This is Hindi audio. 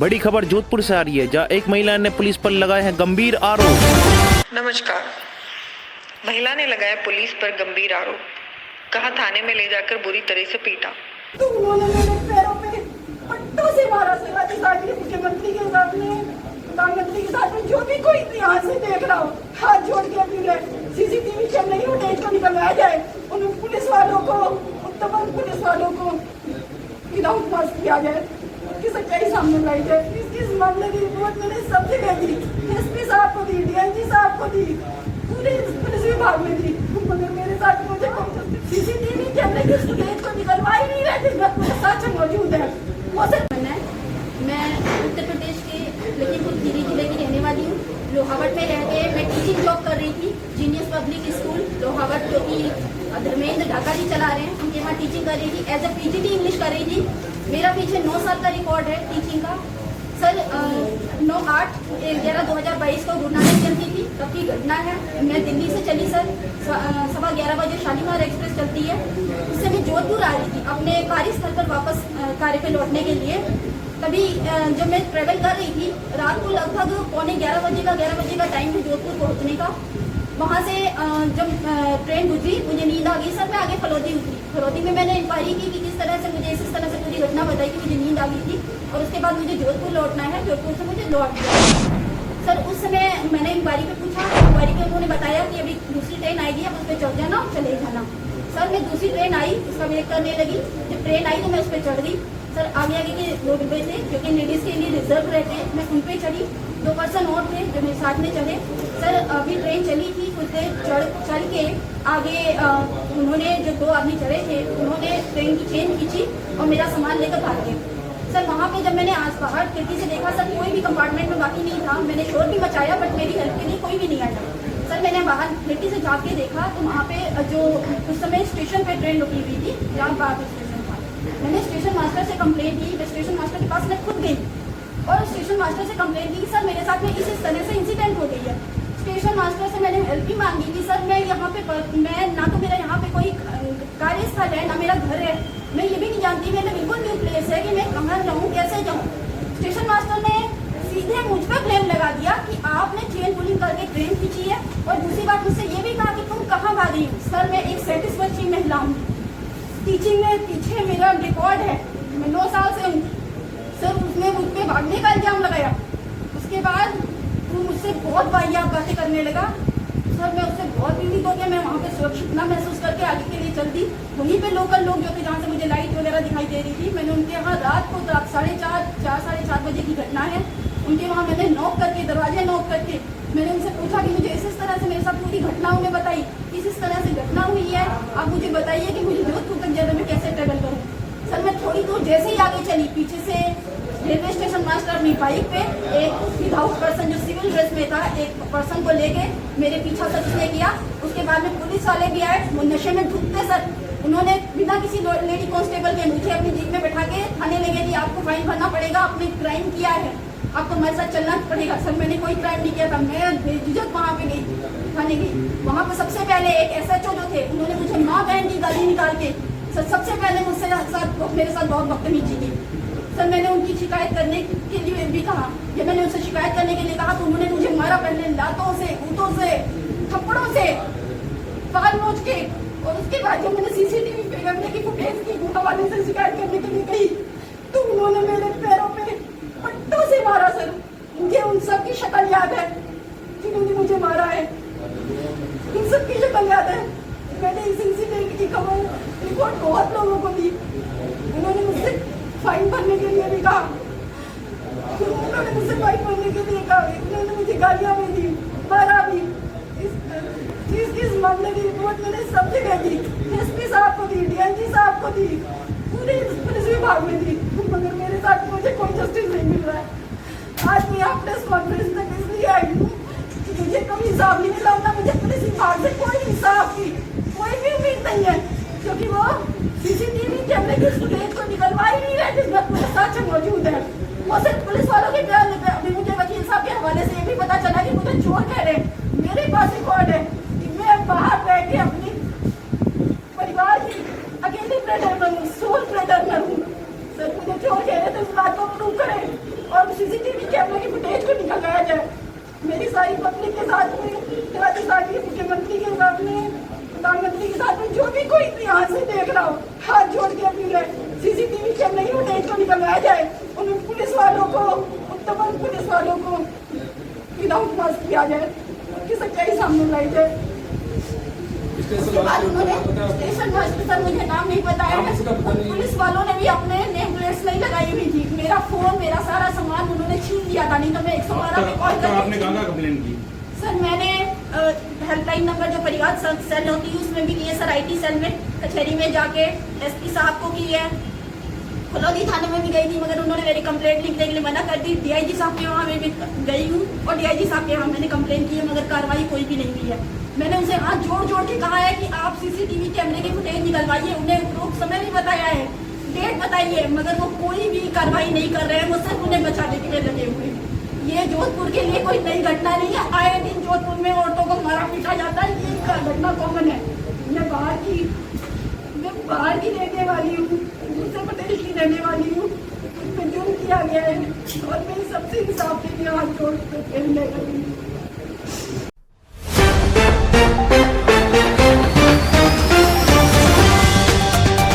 बड़ी खबर जोधपुर से आ रही है, जहां एक महिला ने पुलिस पर लगाए हैं गंभीर आरोप। नमस्कार। महिला ने लगाया पुलिस पर गंभीर आरोप, कहा थाने में ले जाकर बुरी तरह से पीटा। तो उन्होंने मेरे पैरों पे पट्टों से मारा। राज्य मुख्यमंत्री के सामने, प्रधानमंत्री के साथ में जो भी कोई यहाँ से देख रहा हो, हाथ जोड़ के अपील है, सीसीटीवी कैमरे फुटेज को निकलवाया जाए, उन पुलिस वालों को, उत्तम पुलिस वालों को विदाउट मास्क किया जाए, की सच्चाई सामने लाई जाए। इस मामले की रिपोर्ट मैंने सब जगह दी, एसपी साहब को दी, डीआईजी साहब को दी, पूरे पुलिस विभाग में दी, मगर मेरे साथ मुझे सीसीटीवी कैमरे की फुटेज को निकलवा ही नहीं रहे थे। सच मौजूद है वो सिर्फ मैं उत्तर प्रदेश के लखीमपुर खीरी जिले की रहने वाली हूँ। लोहावट में रह के मैं टीचिंग जॉब कर रही थी, जीनियस पब्लिक स्कूल लोहावट, जो कि धर्मेंद्र ढाका जी चला रहे हैं, उनके वहाँ टीचिंग कर रही थी। एज ए पीजीटी इंग्लिश कर रही थी। मेरा पीछे 9 साल का रिकॉर्ड है टीचिंग का। सर 9/8/11/2022 को गुरु नानक जयंती थी, तब की घटना है। मैं दिल्ली से चली सर, 11:15 बजे शालीमार एक्सप्रेस चलती है, उससे मैं जोधपुर आ रही थी अपने कार्यस्थल पर वापस कार्य पे लौटने के लिए। तभी जब मैं ट्रेवल कर रही थी, रात को लगभग 11:15 बजे का टाइम है जोधपुर पहुँचने का। वहाँ से जब ट्रेन गुजरी, मुझे नींद आ गई सर। मैं आगे फलौदी उतरी। फलौदी में मैंने इंक्वायरी की कि किस तरह से मुझे इस तरह से पूरी घटना बताई कि मुझे नींद आ गई थी और उसके बाद मुझे जोधपुर लौटना है। जोधपुर से मुझे लौट दिया सर। उस समय मैंने इंक्वायरी पे पूछा, इंक्वायरी पे उन्होंने बताया कि अभी दूसरी ट्रेन आएगी, अब उस पर चढ़ जाना, चले जाना। सर मैं दूसरी ट्रेन आई, उसका वेट करने लगी। जब ट्रेन आई तो मैं उस पर चढ़ गई सर। आगे आगे के 2 डिब्बे थे जो कि लेडीज़ के लिए रिजर्व रहते हैं, मैं उन पर चढ़ी। 2 पर्सन और थे जो मेरे साथ में चढ़े सर। अभी ट्रेन चली थी, कुछ देर चढ़ के आगे उन्होंने जो 2 आदमी चढ़े थे, उन्होंने ट्रेन की चेन खींची और मेरा सामान लेकर भाग गए सर। वहाँ पे जब मैंने आज बाहर खिड़की से देखा सर, कोई भी कंपार्टमेंट में बाकी नहीं था। मैंने शोर भी मचाया बट मेरी हेल्प के लिए कोई भी नहीं आया सर। मैंने बाहर खिड़की से जाके देखा तो वहाँ पे जो उस समय स्टेशन पे ट्रेन रुकी हुई थी, जहाँ बाग स्टेशन था, मैंने स्टेशन मास्टर से कंप्लेंट की। मैं स्टेशन मास्टर के पास मैं खुद गई और स्टेशन मास्टर से कंप्लेंट की सर मेरे साथ में इस तरह से इंसिडेंट हो गई है। स्टेशन मास्टर से मैंने हेल्प भी मांगी कि सर मैं यहाँ पे मैं ना तो मेरा यहाँ पे कोई कार्यस्थल है, ना मेरा घर है, मैं ये भी नहीं जानती, मेरा बिल्कुल न्यू प्लेस है कि मैं कहाँ जाऊँ, कैसे जाऊँ। स्टेशन मास्टर ने सीधे मुझ पर क्लेम लगा दिया कि आपने चेन पुलिंग करके ट्रेन खींची है और दूसरी बात मुझसे ये भी कहा कि तुम कहाँ भागी हो। सर मैं एक सेटिस्फैक्टरी महिला हूँ, टीचिंग में पीछे मेरा रिकॉर्ड है, मैं 9 साल से हूँ सर। उसने मुझ पर भागने का इल्जाम लगाया। उसके बाद वो मुझसे बहुत वाहियात बातें करने लगा सर। मैं उससे बहुत पीड़ित हो गया। मैं वहाँ पे सुरक्षित ना महसूस करके आगे के लिए चलती। वहीं पे लोकल लोग जो थे, जहाँ से मुझे लाइट वगैरह दिखाई दे रही थी, मैंने उनके यहाँ रात को 4:30 बजे की घटना है, उनके वहाँ मैंने नॉक करके, दरवाजे नॉक करके मैंने उनसे पूछा कि मुझे इस तरह से मेरे साथ पूरी घटना उन्हें बताई, इस तरह से घटना हुई है, आप मुझे बताइए कि मुझे जोधपुर तक जाने में कैसे ट्रेवल करूँ। सर मैं थोड़ी दूर जैसे ही आगे चली, पीछे से रेलवे स्टेशन मास्टर अपनी बाइक पे एक विदाउट पर्सन जो सिविल ड्रेस में था, एक पर्सन को लेके मेरे पीछा सर उसने किया। उसके बाद में पुलिस वाले भी आए, वो नशे में धुतते सर। उन्होंने बिना किसी लेडी कांस्टेबल के मुझे अपनी जीप में बैठा के थाने ले गए कि आपको फाइन भरना पड़ेगा, आपने क्राइम किया है, आपको हमारे साथ चलना पड़ेगा। सर मैंने कोई क्राइम नहीं किया था। मैं बेझिझक वहाँ पे गई, थाने गई। वहाँ पे सबसे पहले एक SHO जो थे, उन्होंने मुझे माँ बहन की गाली निकाल के सर सबसे पहले मुझसे मेरे साथ बहुत बदतमीजी की सर। मैंने उनकी शिकायत करने के लिए भी कहा, जब मैंने उनसे शिकायत करने के लिए कहा तो उन्होंने मुझे मारा, पहले लातों से, ऊँटों से, थप्पड़ों से, पाल नोच के। और उसके बाद जब मैंने सीसीटीवी पे कैमरे की फुटेज की हवाले से शिकायत करने के लिए गई तो उन्होंने मेरे पैरों पे पट्टों से मारा सर। मुझे उन सब की शक्ल याद है जिन्होंने मुझे मारा है, उन सब की शक्ल याद है। मैंने इस इंसिडेंट की खबर रिपोर्ट बहुत लोगों को दी। उन्होंने मुझसे फाइन भरने के लिए भी कहा, उन्होंने मुझसे फाइन भरने के लिए कहा, उन्होंने मुझे गालियाँ भी दी, मारा भी। इस मामले की रिपोर्ट मैंने सब जगह दी, एसपी साहब को दी, डीआईजी साहब को दी, पूरे पुलिस विभाग में दी, मगर मेरे साथ मुझे कोई जस्टिस नहीं मिल रहा है। आज मैं यहाँ प्रेस कॉन्फ्रेंस तक इसलिए आई हूँ कि मुझे कभी इंसाफ नहीं मिला होता। मुझे पुलिस विभाग से कोई इंसाफ की कोई भी उम्मीद नहीं है, क्योंकि वो सीसीटीवी कैमरे की फुटेज को निकलवा ही नहीं रहे जिसमें पूरा सच मौजूद है। वो सिर्फ पुलिस वालों के बयान लेते हैं। अभी मुझे वकील साहब के हवाले से ये भी पता चला कि मुझे चोर कह रहे हैं। मेरे पास रिकॉर्ड है कि मैं बाहर बैठ के अपनी परिवार की अकेली प्रेडर बनूँ, सोल प्रेडर बनूँ। सर मुझे चोर कह रहे थे, इस बात को प्रूव करें। और सीसीटीवी कैमरे की फुटेज को निकलवाया जाए। मेरी सारी पब्लिक के साथ में, राज्य साथ में, मुख्यमंत्री के साथ में, प्रधानमंत्री के साथ में, जो भी कोई यहाँ से देख रहा हो, हाथ जोड़ के अपील है, सीसीटीवी कैमरे की फुटेज को निकलवाया जाए। उन पुलिस वालों को, उत्तम पुलिस वालों को विदाउट मास्क किया जाए, उनकी सच्चाई सामने लाई जाए। उसके बाद उन्होंने स्टेशन मास्टर सर, मुझे नाम नहीं बताया है, पुलिस वालों ने भी अपने नेम प्लेट्स नहीं लगाई हुई थी। मेरा फोन, मेरा सारा सामान उन्होंने छीन लिया था, नहीं तो मैं 112 पे कॉल करके। आपने कहाँ कंप्लेन की? सर मैंने हेल्पलाइन नंबर जो परिवार सेल होती है उसमें भी की है सर, IT सेल में, कचहरी में जाके SP साहब को की है, फलौदी थाने में भी गई थी, मगर उन्होंने मेरी कंप्लेंट लिखने के लिए मना कर दी। DIG साहब के वहाँ मैं भी गई हूँ और DIG साहब के वहाँ मैंने कंप्लेंट की है, मगर कार्रवाई कोई भी नहीं हुई है। मैंने उनसे हाथ जोड़ जोड़ के कहा है कि आप CCTV कैमरे की फुटेज निकलवाइए, उन्हें उपरोक्त समय भी बताया है, डेट बताइए, मगर वो कोई भी कार्रवाई नहीं कर रहे हैं, वो सिर्फ उन्हें बचाने के लिए लगे हुए हैं। ये जोधपुर के लिए कोई नई घटना नहीं है, आए दिन जोधपुर में औरतों को मारा पीटा जाता है, ये घटना कॉमन है। मैं बाहर की रहने वाली हूँ, उत्तर प्रदेश की रहने वाली हूँ, मैं जुर्म किया गया है और मैं सबसे इंसाफ के लिए हाथ जोड़ कर